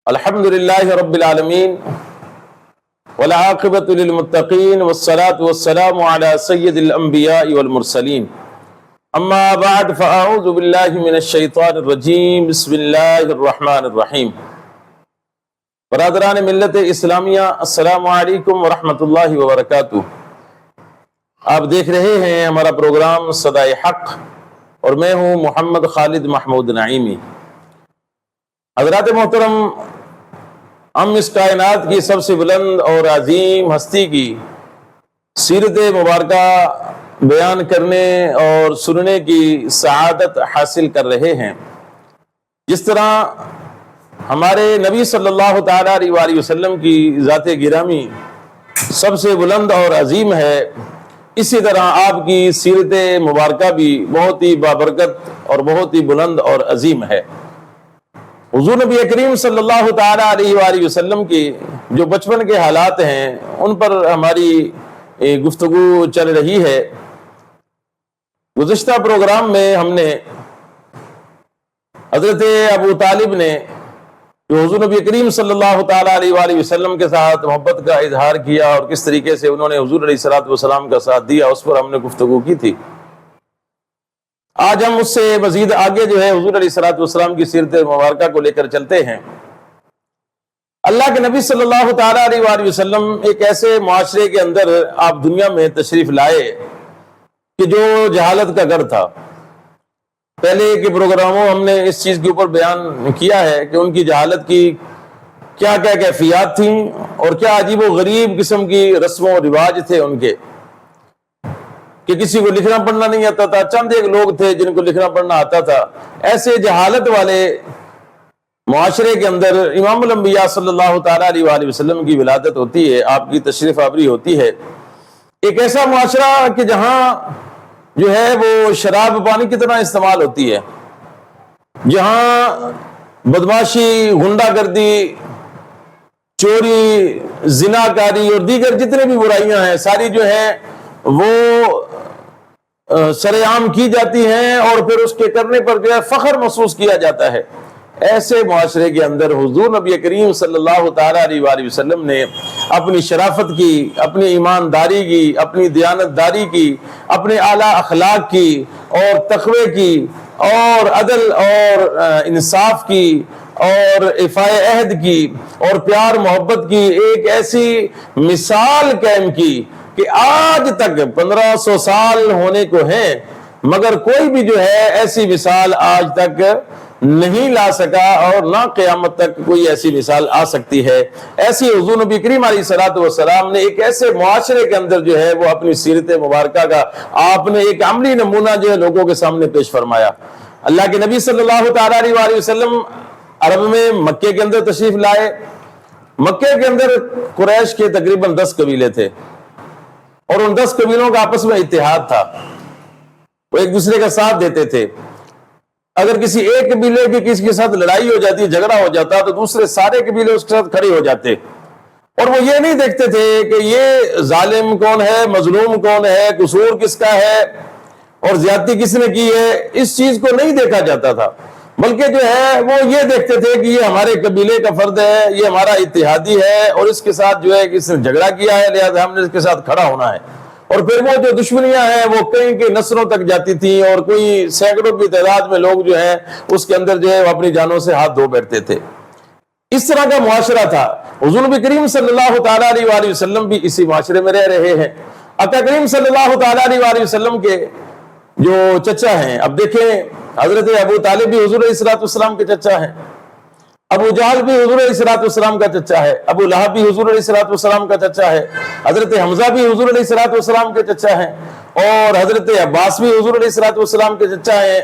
الحمد للہ رب العالمین والعاقبۃ للمتقین والصلاة والسلام علی سید الانبیاء والمرسلین اما بعد فاعوذ باللہ من الشیطان الرجیم بسم اللہ الرحمن الرحیم۔ برادران ملت اسلامیہ، السلام علیکم ورحمۃ اللہ وبرکاتہ۔ آپ دیکھ رہے ہیں ہمارا پروگرام صدائے حق اور میں ہوں محمد خالد محمود نعیمی۔ حضرات محترم، ہم اس کائنات کی سب سے بلند اور عظیم ہستی کی سیرت مبارکہ بیان کرنے اور سننے کی سعادت حاصل کر رہے ہیں۔ جس طرح ہمارے نبی صلی اللہ تعالیٰ علیہ وآلہ وسلم کی ذات گرامی سب سے بلند اور عظیم ہے، اسی طرح آپ کی سیرت مبارکہ بھی بہت ہی بابرکت اور بہت ہی بلند اور عظیم ہے۔ حضور نبی کریم صلی اللہ تعالیٰ علیہ وآلہ وسلم کی جو بچپن کے حالات ہیں ان پر ہماری گفتگو چل رہی ہے۔ گزشتہ پروگرام میں ہم نے حضرت ابو طالب نے جو حضور نبی کریم صلی اللہ تعالیٰ علیہ وآلہ وسلم کے ساتھ محبت کا اظہار کیا اور کس طریقے سے انہوں نے حضور علیہ الصلوۃ والسلام کا ساتھ دیا، اس پر ہم نے گفتگو کی تھی۔ آج ہم اس سے مزید آگے جو ہے حضور علیہ الصلوۃ والسلام کی سیرت مبارکہ کو لے کر چلتے ہیں۔ اللہ کے نبی صلی اللہ تعالیٰ علیہ وآلہ وسلم ایک ایسے معاشرے کے اندر آپ دنیا میں تشریف لائے کہ جو جہالت کا گھر تھا۔ پہلے کے پروگراموں ہم نے اس چیز کے اوپر بیان کیا ہے کہ ان کی جہالت کی کیا کیا کیفیات تھیں اور کیا عجیب و غریب قسم کی رسم و رواج تھے ان کے، کہ کسی کو لکھنا پڑھنا نہیں آتا تھا، چند ایک لوگ تھے جن کو لکھنا پڑھنا آتا تھا۔ ایسے جہالت والے معاشرے کے اندر امام الانبیاء صلی اللہ تعالیٰ علیہ وآلہ وسلم کی ولادت ہوتی ہے، آپ کی تشریف آوری ہوتی ہے۔ ایک ایسا معاشرہ کہ جہاں جو ہے وہ شراب پانی کی طرح استعمال ہوتی ہے، جہاں بدماشی، غنڈہ گردی، چوری، زناکاری اور دیگر جتنے بھی برائیاں ہیں ساری جو ہیں وہ سر عام کی جاتی ہیں اور پھر اس کے کرنے پر جو ہے فخر محسوس کیا جاتا ہے۔ ایسے معاشرے کے اندر حضور نبی کریم صلی اللہ تعالیٰ علیہ وآلہ وسلم نے اپنی شرافت کی، اپنی ایمانداری کی، اپنی دیانتداری کی، اپنے اعلیٰ اخلاق کی اور تقوی کی اور عدل اور انصاف کی اور ایفائے عہد کی اور پیار محبت کی ایک ایسی مثال قائم کی کہ آج تک 1500 سال ہونے کو ہیں مگر کوئی بھی جو ہے ایسی مثال آج تک نہیں لا سکا اور نہ قیامت تک کوئی ایسی مثال آ سکتی ہے۔ ایسی حضور نبی کریم علیہ الصلوۃ والسلام نے ایک ایسے معاشرے کے اندر جو ہے وہ اپنی سیرت مبارکہ کا آپ نے ایک عملی نمونہ جو ہے لوگوں کے سامنے پیش فرمایا۔ اللہ کے نبی صلی اللہ تعالیٰ علیہ وآلہ وسلم عرب میں مکے کے اندر تشریف لائے۔ مکے کے اندر قریش کے تقریباً 10 قبیلے تھے اور ان 10 قبیلوں کا آپس میں اتحاد تھا، وہ ایک دوسرے کا ساتھ دیتے تھے۔ اگر کسی ایک قبیلے کی کسی کے ساتھ لڑائی ہو جاتی، جھگڑا ہو جاتا تو دوسرے سارے قبیلے اس کے ساتھ کھڑے ہو جاتے اور وہ یہ نہیں دیکھتے تھے کہ یہ ظالم کون ہے، مظلوم کون ہے، قصور کس کا ہے اور زیادتی کس نے کی ہے، اس چیز کو نہیں دیکھا جاتا تھا، بلکہ جو ہے وہ یہ دیکھتے تھے کہ یہ ہمارے قبیلے کا فرد ہے، یہ ہمارا اتحادی ہے اور اس کے ساتھ جو ہے اس نے جھگڑا کیا ہے لہذا ہم نے اس کے ساتھ کھڑا ہونا ہے۔ اور پھر وہ جو دشمنیاں ہیں وہ کئی کے نسلوں تک جاتی تھیں اور کوئی سینکڑوں کی تعداد میں لوگ جو ہیں اس کے اندر جو ہے وہ اپنی جانوں سے ہاتھ دھو بیٹھتے تھے۔ اس طرح کا معاشرہ تھا۔ حضور نبی کریم صلی اللہ تعالیٰ علیہ وآلہ وسلم بھی اسی معاشرے میں رہ رہے ہیں۔ آقا کریم صلی اللہ تعالیٰ علیہ وآلہ وسلم کے جو چچا ہیں، اب دیکھیں حضرت ابو طالب بھی حضور علیہ الصلوۃ والسلام کے چچا ہیں، ابو جہل بھی حضور علیہ الصلوۃ والسلام کا چچا ہے، ابو لہب بھی حضور علیہ الصلوۃ والسلام کا چچا ہے، حضرت حمزہ بھی حضور علیہ الصلوۃ والسلام کے چچا ہیں اور حضرت عباس بھی حضور علیہ الصلوۃ والسلام کے چچا ہیں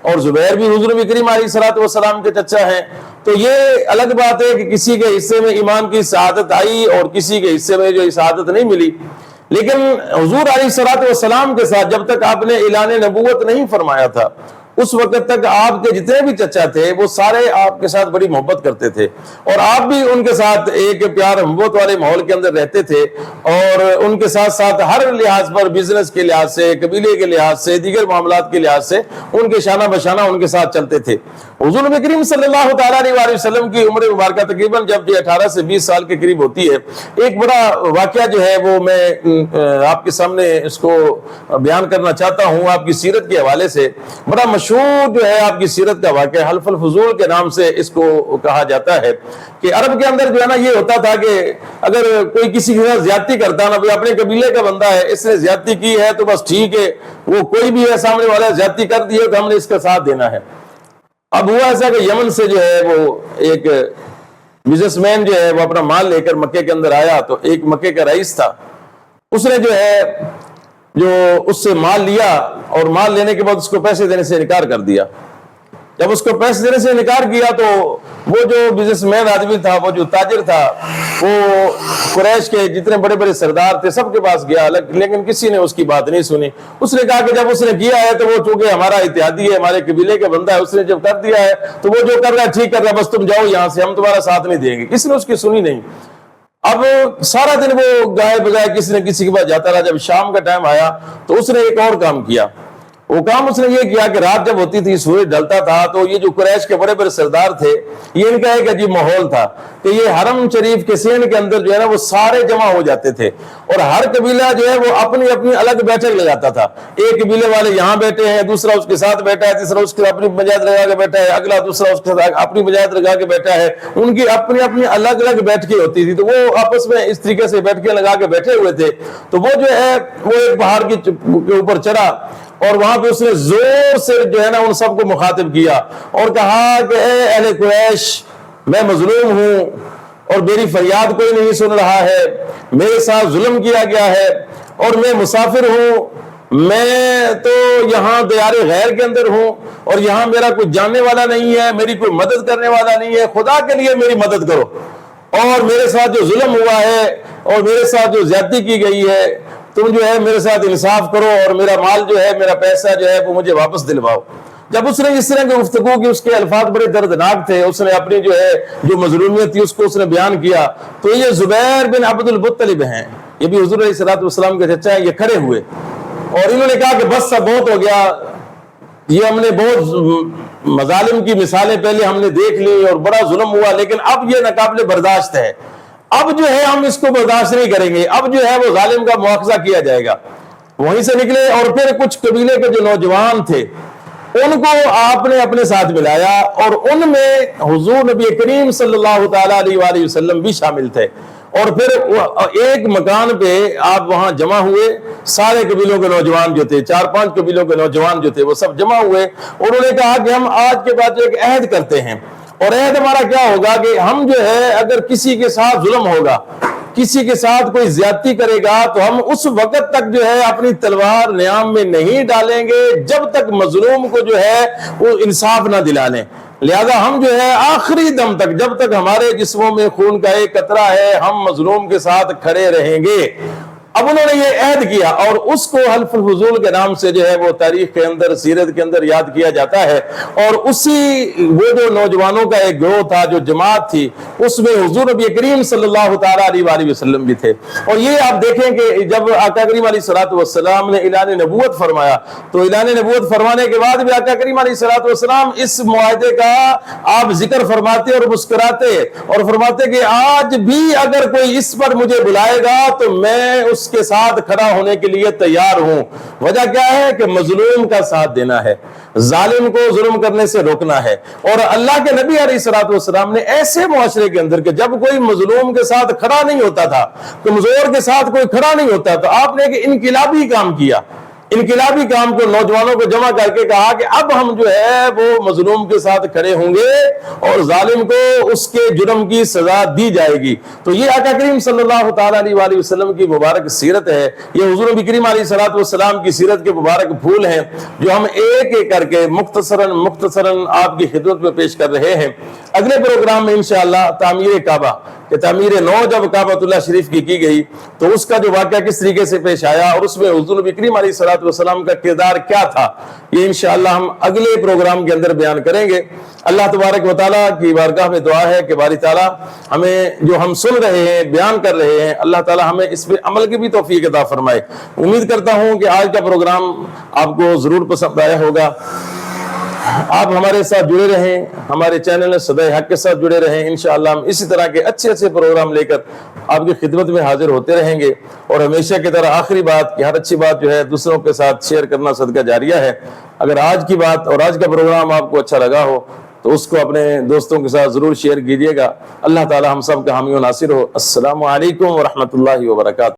اور زبیر بھی حضور نبی کریم علیہ الصلوۃ والسلام کے چچا ہیں۔ تو یہ الگ بات ہے کہ کسی کے حصے میں ایمان کی سعادت آئی اور کسی کے حصے میں جو سعادت نہیں ملی، لیکن حضور علیہ الصلوۃ والسلام کے ساتھ جب تک آپ نے اعلان نبوت نہیں فرمایا تھا اس وقت تک آپ کے جتنے بھی چچا تھے وہ سارے آپ کے ساتھ بڑی محبت کرتے تھے اور آپ بھی ان کے ساتھ ایک پیار محبت والے ماحول کے اندر رہتے تھے اور ان کے ساتھ ساتھ ہر لحاظ پر بزنس کے لحاظ سے قبیلے کے لحاظ سے دیگر معاملات کے لحاظ سے ان کے شانہ بشانہ ان کے ساتھ چلتے تھے۔ حضور نبی کریم صلی اللہ تعالیٰ علیہ وسلم کی عمر مبارکہ تقریباً جب 18 سے 20 سال کے قریب ہوتی ہے، ایک بڑا واقعہ جو ہے وہ میں آپ کے سامنے اس کو بیان کرنا چاہتا ہوں آپ کی سیرت کے حوالے سے۔ بڑا مشہور جو ہے آپ کی سیرت کا واقعہ حلف الفضول کے نام سے اس کو کہا جاتا ہے کہ عرب کے اندر جو ہے نا یہ ہوتا تھا کہ اگر کوئی کسی کے ساتھ زیادتی کرتا نا، اپنے قبیلے کا بندہ ہے، اس نے زیادتی کی ہے تو بس ٹھیک ہے، وہ کوئی بھی ہے سامنے والا زیادتی کر دی ہے تو ہم نے اس کا ساتھ دینا ہے۔ اب ہوا ایسا کہ یمن سے جو ہے وہ ایک بزنس مین جو ہے وہ اپنا مال لے کر مکے کے اندر آیا، تو ایک مکے کا رئیس تھا، اس نے جو ہے جو اس سے مال لیا اور مال لینے کے بعد اس کو پیسے دینے سے انکار کر دیا۔ جب اس کو پیسے دینے سے انکار کیا تو وہ جو بزنس مین آدمی تھا، وہ جو تاجر تھا، وہ قریش کے جتنے بڑے بڑے سردار تھے سب کے پاس گیا، لیکن کسی نے اس کی بات نہیں سنی۔ اس نے کہا کہ جب اس نے کیا ہے تو وہ چونکہ ہمارا اتحادی ہے، ہمارے قبیلے کا بندہ ہے، اس نے جب کر دیا ہے تو وہ جو کر رہا ہے ٹھیک کر رہا ہے، بس تم جاؤ یہاں سے، ہم تمہارا ساتھ نہیں دیں گے۔ کسی نے اس کی سنی نہیں۔ اب سارا دن وہ گائے بگائے کسی نہ کسی کے پاس جاتا رہا۔ جب شام کا ٹائم آیا تو اس نے ایک اور کام کیا۔ وہ کام اس نے یہ کیا کہ رات جب ہوتی تھی، سورج ڈھلتا تھا، تو یہ جو قریش کے بڑے بڑے سردار تھے، یہ ان کا ایک عجیب ماحول تھا کہ یہ حرم شریف کے سین کے اندر جو ہے نا وہ سارے جمع ہو جاتے تھے اور ہر قبیلہ جو ہے وہ اپنی اپنی الگ بیٹھک لگاتا تھا۔ ایک قبیلے والے یہاں بیٹھے ہیں، دوسرا اس کے ساتھ بیٹھا ہے، تیسرا اس کے اپنی بنیاد لگا کے بیٹھا ہے، اگلا دوسرا اس کے ساتھ اپنی بنیاد لگا کے بیٹھا ہے۔ ان کی اپنی اپنی الگ الگ بیٹھکیں ہوتی تھی، تو وہ آپس میں اس طریقے سے بیٹھکیں لگا کے بیٹھے ہوئے تھے۔ تو وہ جو ہے وہ ایک پہاڑ کے اوپر چڑھا اور وہاں پہ اس نے زور سے جو ہے نا ان سب کو مخاطب کیا اور کہا کہ اے اہل قریش، میں مظلوم ہوں اور میری فریاد کوئی نہیں سن رہا ہے، میرے ساتھ ظلم کیا گیا ہے اور میں مسافر ہوں، میں تو یہاں دیار غیر کے اندر ہوں اور یہاں میرا کوئی جاننے والا نہیں ہے، میری کوئی مدد کرنے والا نہیں ہے، خدا کے لیے میری مدد کرو اور میرے ساتھ جو ظلم ہوا ہے اور میرے ساتھ جو زیادتی کی گئی ہے تم جو ہے میرے ساتھ انصاف کرو اور میرا مال جو ہے، میرا پیسہ جو ہے وہ مجھے واپس دلواؤ۔ جب اس نے اس طرح کی گفتگو کی، اس کے الفاظ بڑے دردناک تھے، اس نے اپنی جو ہے جو مظلومیت تھی اس کو اس نے بیان کیا۔ تو یہ زبیر بن عبد المطلب ہیں، یہ بھی حضور علیہ السلام کے چچا ہیں، یہ کھڑے ہوئے اور انہوں نے کہا کہ بس اب بہت ہو گیا، یہ ہم نے بہت مظالم کی مثالیں پہلے ہم نے دیکھ لی اور بڑا ظلم ہوا، لیکن اب یہ ناقابل برداشت ہے، اب جو ہے ہم اس کو برداشت نہیں کریں گے، اب جو ہے وہ ظالم کا مواخذہ کیا جائے گا۔ وہیں سے نکلے اور پھر کچھ قبیلے کے جو نوجوان تھے ان کو آپ نے اپنے ساتھ ملایا اور ان میں حضور نبی کریم صلی اللہ تعالیٰ علیہ وآلہ وسلم بھی شامل تھے، اور پھر ایک مکان پہ آپ وہاں جمع ہوئے، سارے قبیلوں کے نوجوان جو تھے، 4-5 قبیلوں کے نوجوان جو تھے وہ سب جمع ہوئے اور انہوں نے کہا کہ ہم آج کے بعد ایک عہد کرتے ہیں، اور عہد ہمارا کیا ہوگا کہ ہم جو ہے اگر کسی کے ساتھ ظلم ہوگا، کسی کے ساتھ کوئی زیادتی کرے گا تو ہم اس وقت تک جو ہے اپنی تلوار نیام میں نہیں ڈالیں گے جب تک مظلوم کو جو ہے وہ انصاف نہ دلا لیں۔ لہذا ہم جو ہے آخری دم تک، جب تک ہمارے جسموں میں خون کا ایک قطرہ ہے، ہم مظلوم کے ساتھ کھڑے رہیں گے۔ اب انہوں نے یہ عہد کیا اور اس کو حلف الفضول کے نام سے جو ہے وہ تاریخ کے اندر، سیرت کے اندر یاد کیا جاتا ہے، اور اسی وہ جو نوجوانوں کا ایک گروہ تھا، جو جماعت تھی، اس میں حضور نبی کریم صلی اللہ تعالیٰ علیہ وآلہ وسلم بھی تھے۔ اور یہ آپ دیکھیں کہ جب آقا کریم علیہ الصلوۃ والسلام نے اعلان نبوت فرمایا تو اعلان نبوت فرمانے کے بعد بھی آقا کریم علیہ الصلوۃ والسلام اس معاہدے کا آپ ذکر فرماتے اور مسکراتے اور فرماتے کہ آج بھی اگر کوئی اس پر مجھے بلائے گا تو میں اس کے ساتھ کھڑا ہونے کے لیے تیار ہوں۔ وجہ کیا ہے کہ مظلوم کا ساتھ دینا ہے، ظالم کو ظلم کرنے سے روکنا ہے۔ اور اللہ کے نبی علیہ الصلوۃ والسلام نے ایسے معاشرے کے اندر کہ جب کوئی مظلوم کے ساتھ کھڑا نہیں ہوتا تھا، کمزور کے ساتھ کوئی کھڑا نہیں ہوتا، تو آپ نے ایک انقلابی کام کیا، انقلابی کام کو نوجوانوں کو جمع کر کے کہا کہ اب ہم جو ہے وہ مظلوم کے ساتھ کھڑے ہوں گے اور ظالم کو اس کے جرم کی سزا دی جائے گی۔ تو یہ آقا کریم صلی اللہ تعالیٰ علیہ وآلہ وسلم کی مبارک سیرت ہے، یہ حضور نبی کریم علیہ الصلوۃ والسلام کی سیرت کے مبارک پھول ہیں جو ہم ایک ایک کر کے مختصراً آپ کی خدمت میں پیش کر رہے ہیں۔ اگلے پروگرام میں انشاءاللہ تعمیر کعبہ، کہ تعمیر نو جب کعبۃ اللہ شریف کی گئی تو اس کا جو واقعہ کس طریقے سے پیش آیا اور اس میں حضور نبی کریم علیہ الصلوۃ والسلام کا کردار کیا تھا، یہ انشاءاللہ ہم اگلے پروگرام کے اندر بیان کریں گے۔ اللہ تبارک و تعالیٰ کی بارگاہ میں دعا ہے کہ باری تعالیٰ ہمیں جو ہم سن رہے ہیں، بیان کر رہے ہیں، اللہ تعالیٰ ہمیں اس پہ عمل کی بھی توفیق عطا فرمائے۔ امید کرتا ہوں کہ آج کا پروگرام آپ کو ضرور پسند آیا ہوگا۔ آپ ہمارے ساتھ جڑے رہیں، ہمارے چینل صدائے حق کے ساتھ جڑے رہیں، انشاءاللہ ہم اسی طرح کے اچھے پروگرام لے کر آپ کی خدمت میں حاضر ہوتے رہیں گے۔ اور ہمیشہ کی طرح آخری بات کہ ہر اچھی بات جو ہے دوسروں کے ساتھ شیئر کرنا صدقہ جاریہ ہے۔ اگر آج کی بات اور آج کا پروگرام آپ کو اچھا لگا ہو تو اس کو اپنے دوستوں کے ساتھ ضرور شیئر کیجیے گا۔ اللہ تعالی ہم سب کا حامی و ناصر ہو۔ السلام علیکم ورحمۃ اللہ وبرکاتہ۔